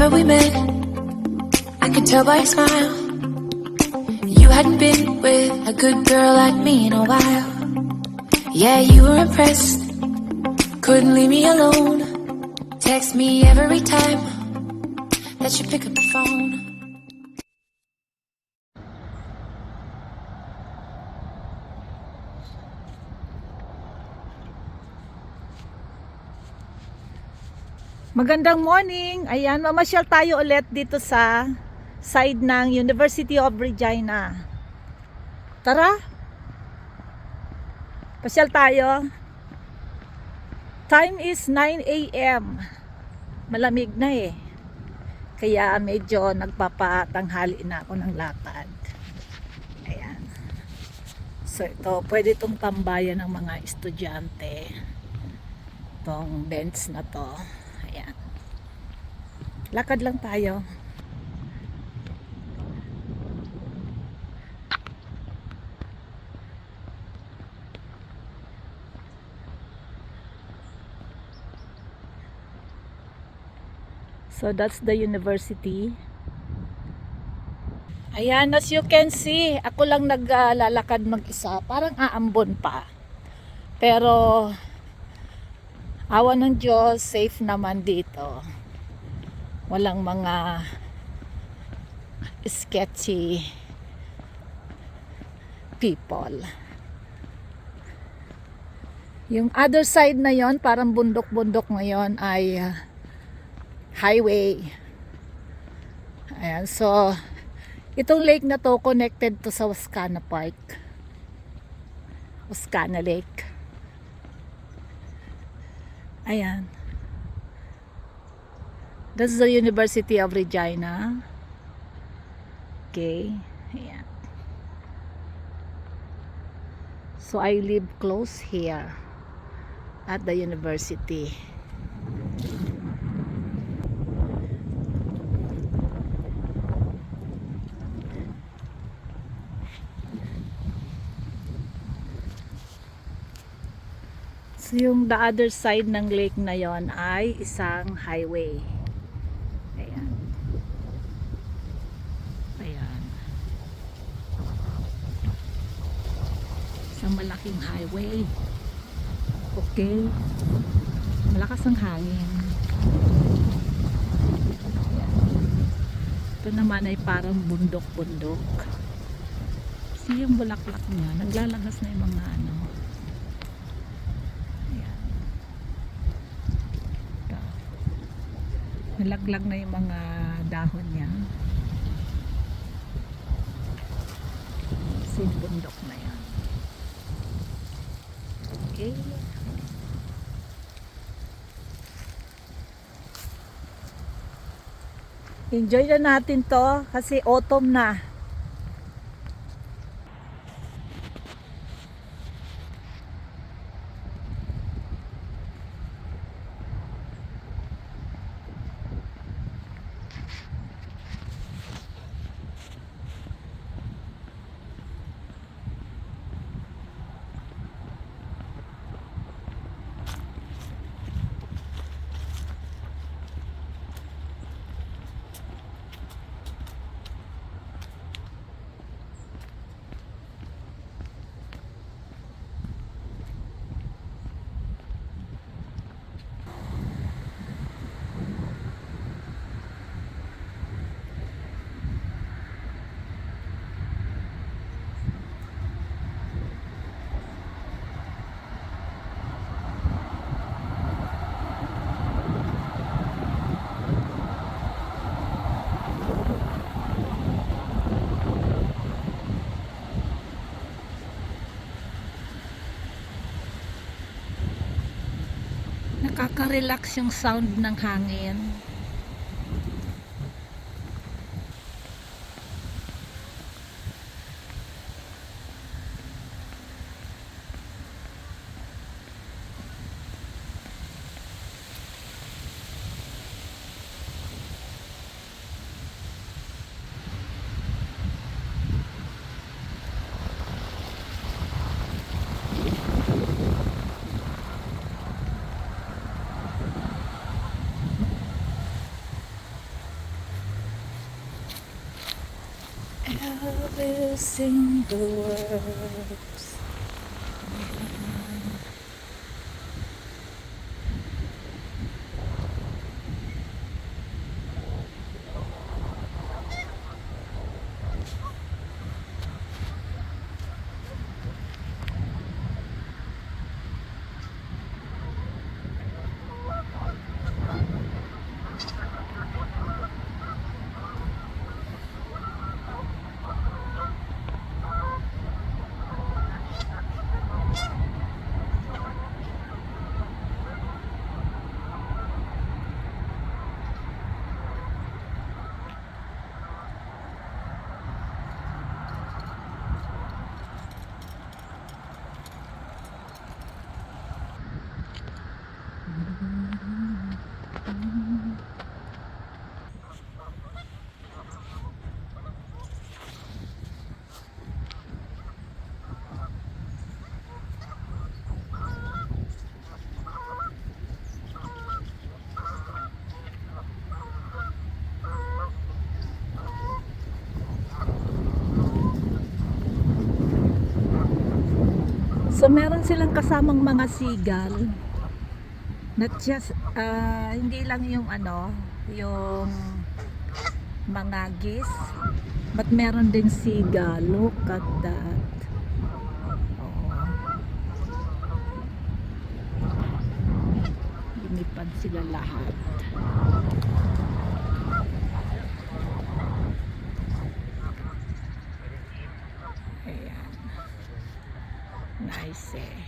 that we met, I could tell by your smile. You hadn't been with a good girl like me in a while. Yeah, you were impressed, couldn't leave me alone. Text me every time that you pick up the phone. Magandang morning! Ayan, mamasyal tayo ulit dito sa side ng University of Regina. Tara! Pasyal tayo. Time is 9 a.m. Malamig na eh. Kaya medyo nagpapatanghali na ako ng lakad. Ayan. So ito, pwede itong tambayan ng mga estudyante. Itong bench na to. Ayan. Lakad lang tayo. So that's the university. Ayan, as you can see, ako lang naglalakad mag-isa. Parang aambon pa. Pero awa ng Diyos, safe naman dito. Walang mga sketchy people. Yung other side na yon, parang bundok-bundok ngayon ay highway. Ayan, so itong lake na to connected to sa Wascana Park. Wascana Lake. Ayan. That's the University of Regina. Okay. Ayan. So I live close here at the university. So yung the other side ng lake na yon ay isang highway. Ayan. Ayan. Isang malaking highway. Okay. Malakas ang hangin. Ayan. Ito naman ay parang bundok-bundok. Kasi yung bulaklak niya, naglalagas na yung mga ano. Nalaglag na yung mga dahon niya. Bundok na yan. Okay. Enjoy na natin to kasi autumn na. Nakaka-relax yung sound ng hangin. crossing the words. So meron silang kasamang mga seagull. Not just hindi lang yung yung mga geese, but meron din seagull. Look at that. Oh. Lumipad sila lahat. Ayan. Nice eh.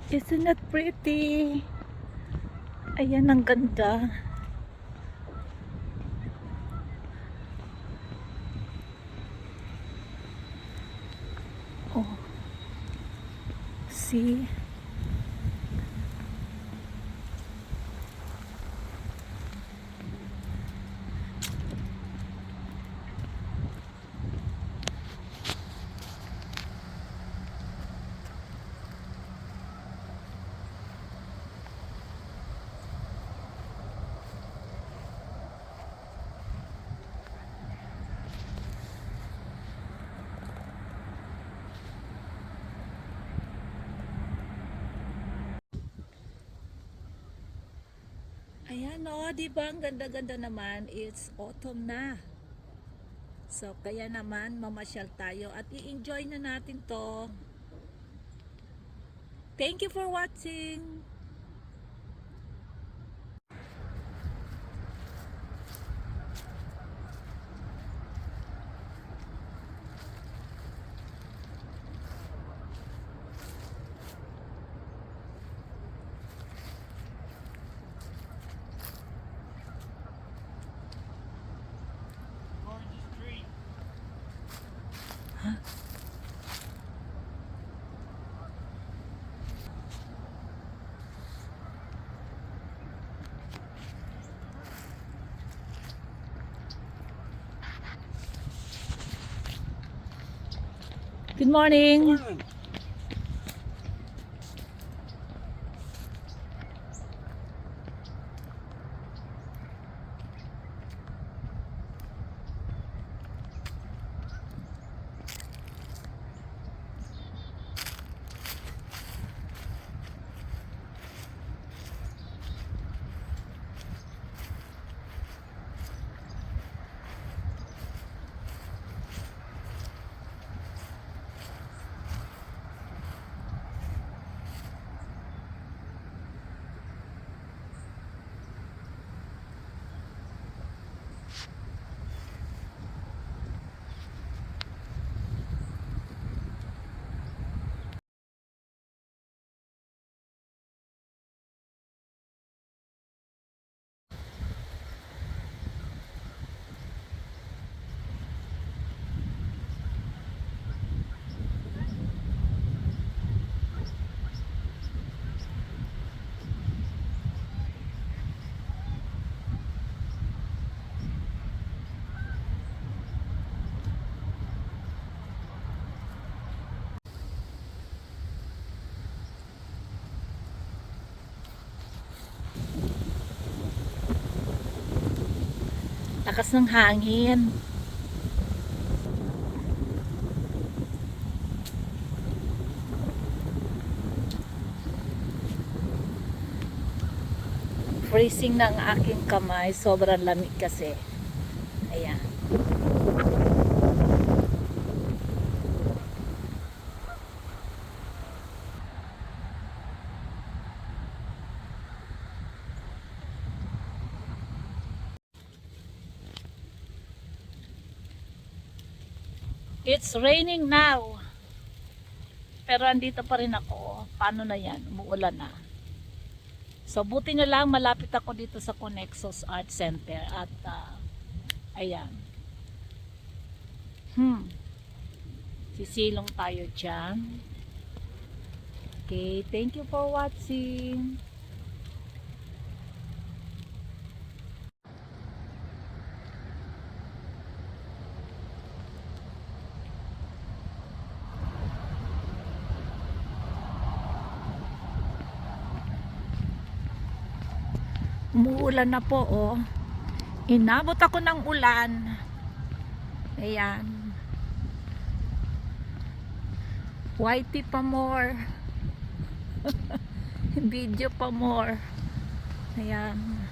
Isn't it pretty? Ayan, ang ganda. Oh. See? Ayan o, di ba ang ganda-ganda naman? It's autumn na. So, kaya naman mamasyal tayo at i-enjoy na natin to. Thank you for watching. Good morning. Morning. lakas ng hangin. Freezing na ang aking kamay, sobrang lamig kasi. Ayan. It's raining now. Pero andito pa rin ako. Paano na yan? Umuulan na. So buti na lang malapit ako dito sa Conexos Art Center. At ayan. Sisilong tayo dyan. Okay, thank you for watching. Umuulan na po, oh. Inabot ako ng ulan. Ayan. Whitey pa more. Video pa more. Ayan.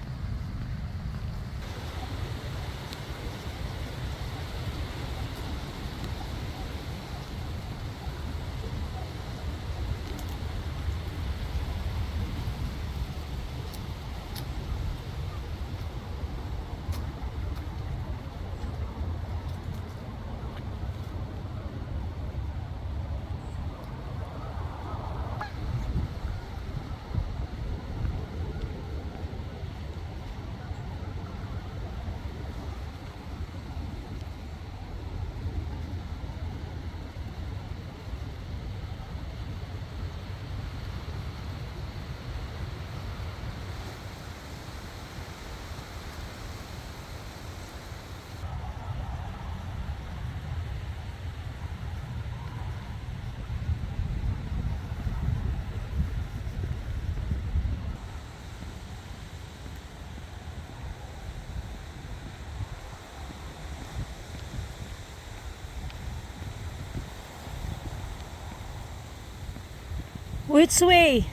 Which way?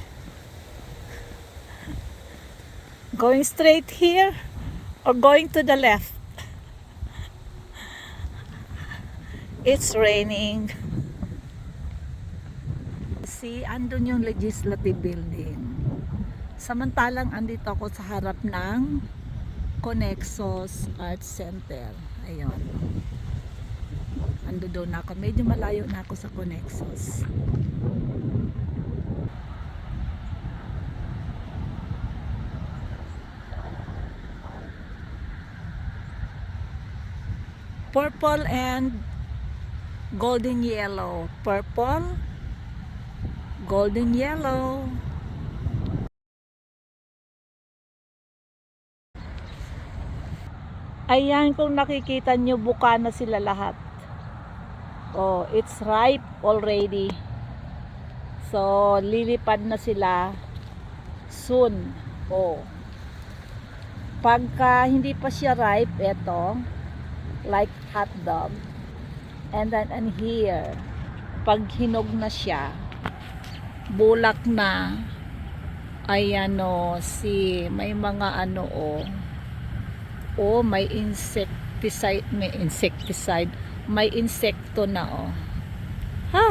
Going straight here or going to the left? It's raining. See, andun yung legislative building. Samantalang andito ako sa harap ng Conexos Art Center. Ayun. Ando doon ako. Medyo malayo na ako sa Conexos. Purple and golden yellow. Purple, golden yellow. Ayan, kung nakikita nyo, buka na sila lahat. Oh, it's ripe already. So, lilipad na sila soon. Oh. Pagka hindi pa siya ripe, eto, like hot dog. And then and here, pag hinog na siya, bulak na. Ayan o, see, may mga ano o. O, may insecticide, may insekto na o. Ha?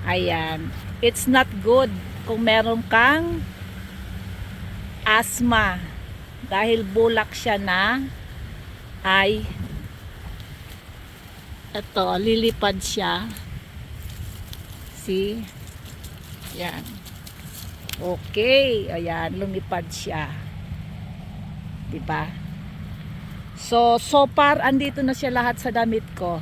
Ayan. It's not good kung meron kang asthma. Dahil bulak siya na, ay ito, lilipad siya. See? Yan. Okay. Ayan, lumipad siya. Diba? So far, andito na siya lahat sa damit ko.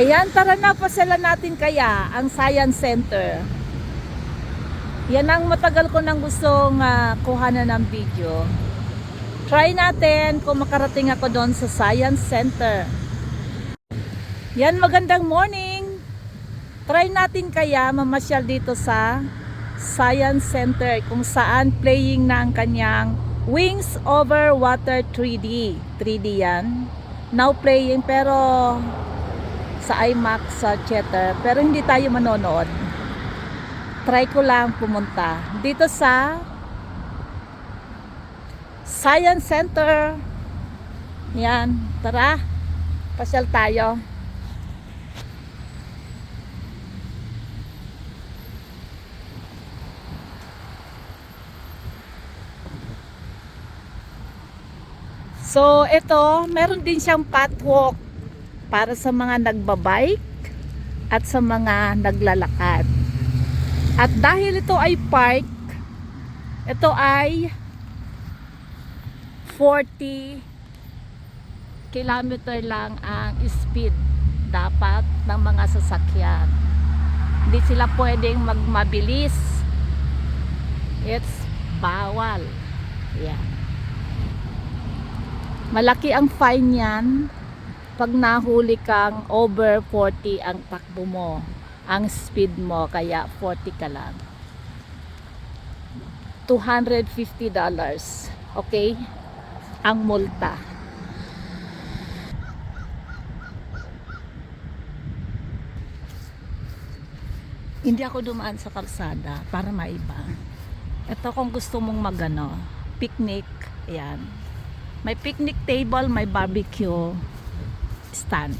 Ayan, tara na, pasyalan natin kaya ang Science Center. Yan ang matagal ko nang gustong kuhanan ng video. Try natin kung makarating ako doon sa Science Center. Yan, magandang morning. Try natin kaya mamasyal dito sa Science Center kung saan playing na ang kanyang Wings Over Water 3D. 3D yan. Now playing pero sa IMAX sa theater. Pero hindi tayo manonood. Try ko lang pumunta dito sa Science Center. Yan, tara. Pasyal tayo. So, ito, meron din siyang pathwalk para sa mga nagbabike at sa mga naglalakad. At dahil ito ay park, ito ay 40 kilometer lang ang speed dapat ng mga sasakyan. Hindi sila pwedeng magmabilis. It's bawal. Yeah. Malaki ang fine yan pag nahuli kang over 40 ang takbo mo, ang speed mo, kaya 40 ka lang. $250. Okay? Ang multa. Hindi ako dumaan sa kalsada para maiba. Ito kung gusto mong magano, picnic, ayan. May picnic table, may barbecue stand.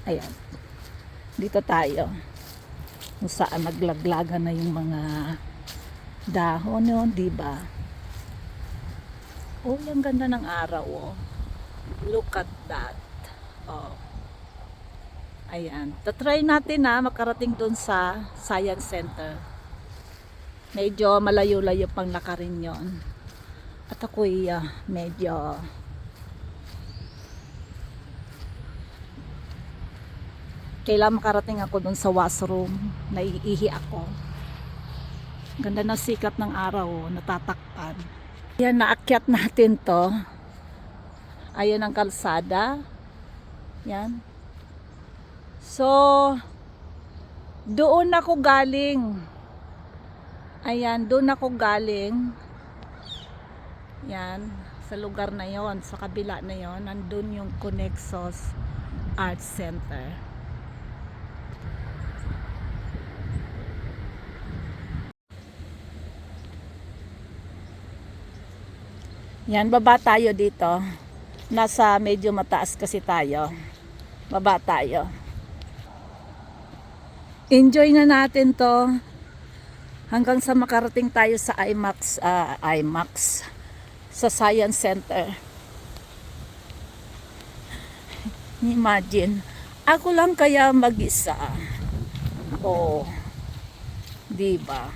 Ayan. Dito tayo. Kung saan naglaglagan na yung mga dahon yun, diba? Oh, ang ganda ng araw, oh. Look at that. Oh. Ayan. Tatry natin na makarating dun sa Science Center. Medyo malayo-layo pang lakarin yon. At ako'y medyo kailangan makarating ako dun sa washroom. Naiihi ako. Ganda ng sikat ng araw, oh, natatakpan. Yan, naakyat natin to. Ayan ang kalsada. Yan. So, doon ako galing. Ayan, doon ako galing. Yan, sa lugar na yon, sa kabila na yon, nandun yung Conexos Arts Center. Yan, baba tayo dito. Nasa medyo mataas kasi tayo. Baba tayo. Enjoy na natin to. Hanggang sa makarating tayo sa IMAX sa Science Center. Imagine, ako lang kaya mag-isa. Oh, diba?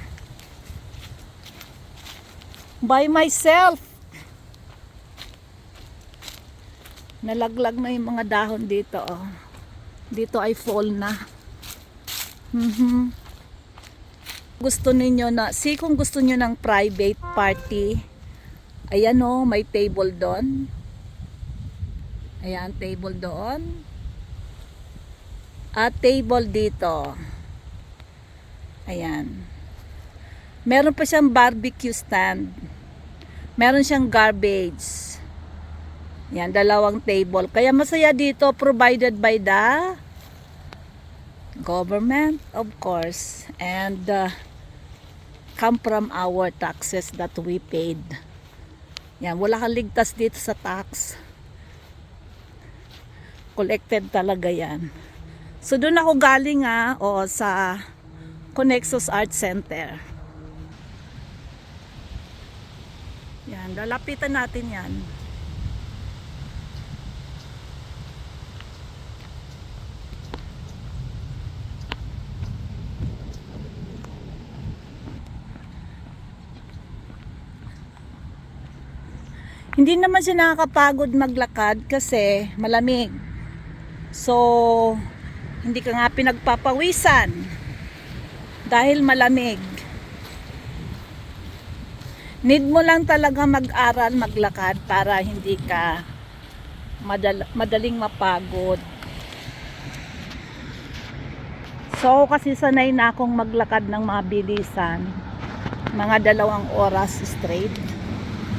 By myself. Nalaglag na yung mga dahon dito. Oh. Dito ay fall na. Gusto ninyo na, kung gusto niyo ng private party, ayan o, may table doon. Ayan, table doon. At table dito. Ayan. Meron pa siyang barbecue stand. Meron siyang garbage. Ayan, dalawang table. Kaya masaya dito, provided by the government, of course. And come from our taxes that we paid. Yan, wala kang ligtas dito sa tax. Collected talaga yan. So doon ako galing sa Conexos Arts Center. Yan, lalapitan natin yan. Hindi naman siya nakakapagod maglakad kasi malamig. So, hindi ka nga pinagpapawisan dahil malamig. Need mo lang talaga mag-aral, maglakad para hindi ka madaling mapagod. So, kasi sanay na akong maglakad ng mabilisan. Mga 2 oras straight.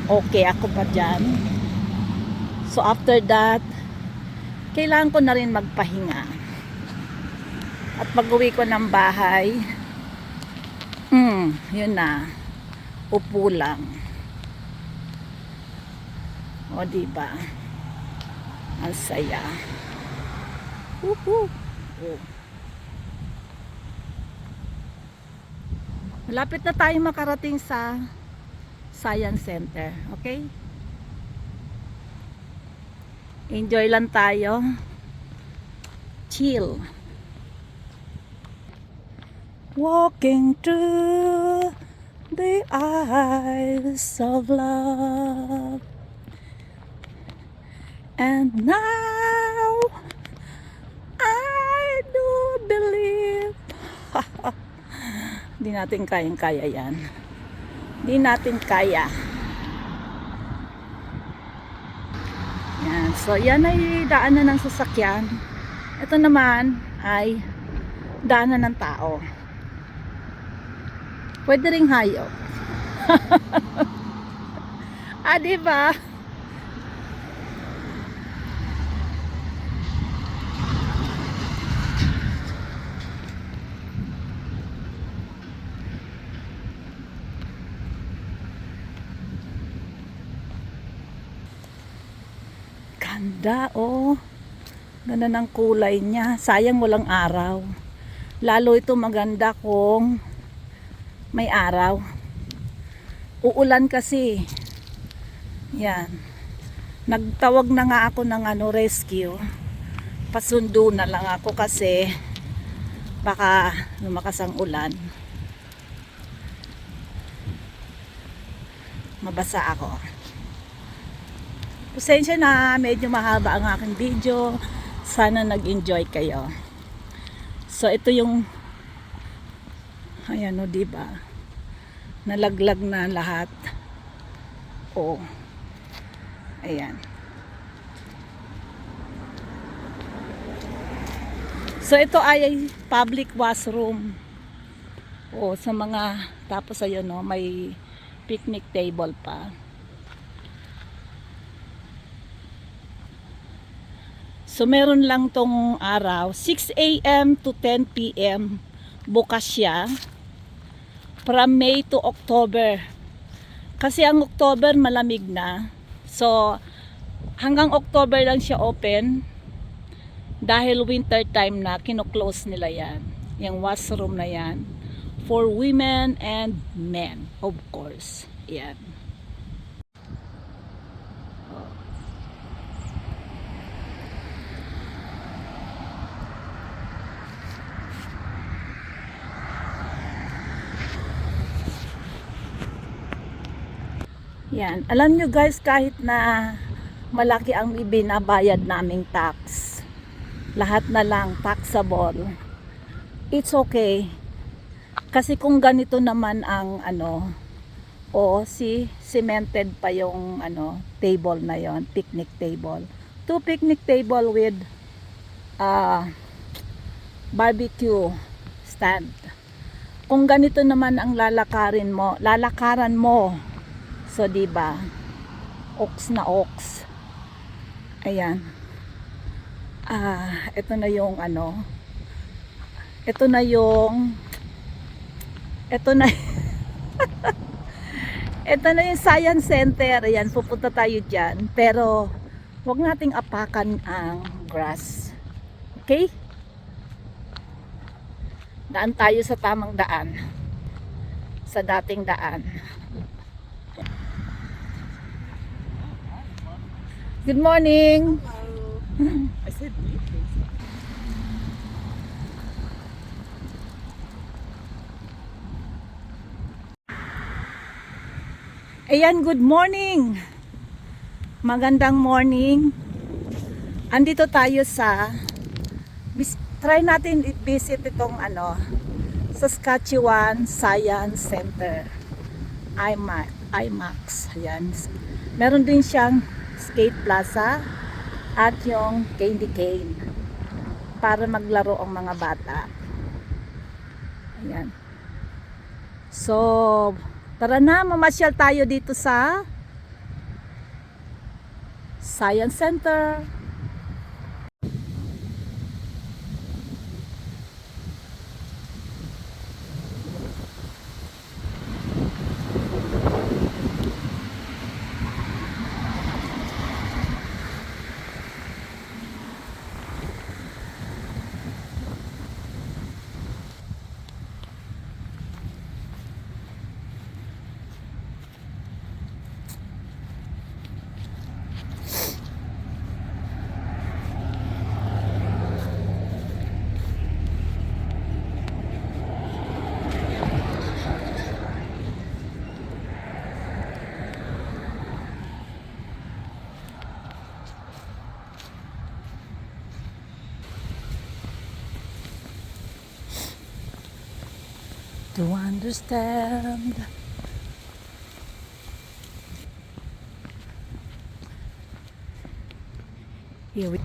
Okay ako pa dyan. So, after that, kailangan ko na rin magpahinga. At pag-uwi ko ng bahay, yun na. Upo lang. O, diba? Ang saya. Woohoo! Oh. Malapit na tayo makarating sa Science Center. Okay? Enjoy lang tayo. Chill. Walking through the eyes of love. And now I do believe. Hindi natin kayang-kaya yan. Hindi natin kaya. Yan. So, yan ay daanan ng sasakyan. Ito naman ay daanan ng tao. Pwede ring hayop. Diba? Ganda, oh. Ganda ng kulay niya. Sayang walang araw. Lalo ito maganda kung may araw. Uulan kasi. Yan. Nagtawag na nga ako ng rescue. Pasundo na lang ako kasi baka lumakas ang ulan. Mabasa ako. Pasensya na, medyo mahaba ang aking video. Sana nag-enjoy kayo. So, ito yung ayan o, diba? Nalaglag na lahat. O. Ayan. So, ito ay public washroom. O, sa mga, tapos ayun o, may picnic table pa. So, meron lang tong araw. 6 a.m. to 10 p.m. bukas siya. From May to October. Kasi ang October malamig na. So, hanggang October lang siya open. Dahil winter time na, kino-close nila yan. Yung washroom na yan. For women and men, of course. Yan. Yan. Alam nyo guys, kahit na malaki ang ibinabayad naming tax, lahat na lang taxable, it's okay. Kasi kung ganito naman ang cemented pa yung table na yon, picnic table. 2 picnic table with barbecue stand. Kung ganito naman ang lalakaran mo. So, diba? Ox na ox. Ayan. Ito na yung ito na yung Science Center. Ayan, pupunta tayo dyan. Pero, huwag nating apakan ang grass. Okay? Daan tayo sa tamang daan. Sa dating daan. Good morning. Hello. I said meatballs. Ayan, good morning. Magandang morning. Andito tayo sa try natin i-visit itong Saskatchewan Science Center. IMAX. Ayan. Meron din siyang skate plaza at yung candy cane para maglaro ang mga bata. Ayan. So, tara na, mamasyal tayo dito sa Science Center. To understand. Here we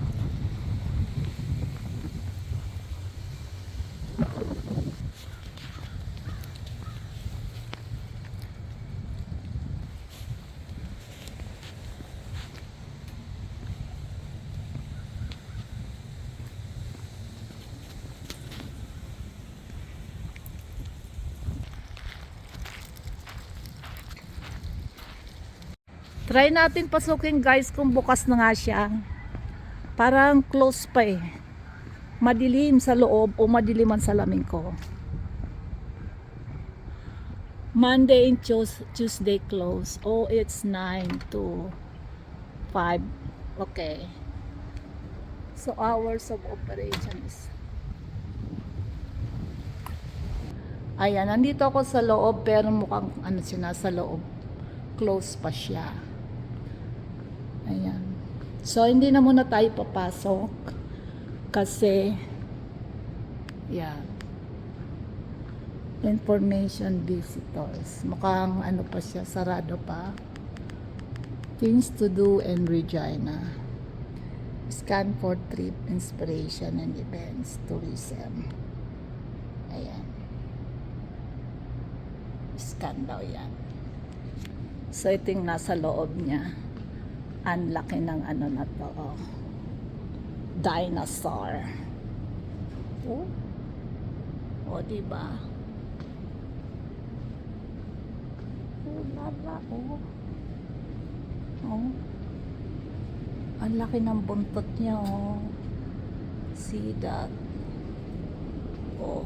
try natin pasukin guys kung bukas na nga siya. Parang close pa eh. Madilim sa loob o madiliman sa laming ko. Monday and Tuesday close. Oh, it's 9 to 5. Okay. So hours of operation is. Ayan, nandito ako sa loob pero mukhang siya nasa loob. Close pa siya. Ayan. So, hindi na muna tayo papasok kasi information visitors. Mukhang pa siya, sarado pa. Things to do in Regina. Scan for trip, inspiration and events, tourism. Ayan. Scan daw yan. So, ito yung nasa loob niya. Ang laki ng na to. Dinosaur. Oh, diba? Oh, lala. Oh. Ang laki ng buntot niya, oh. See that? Oh.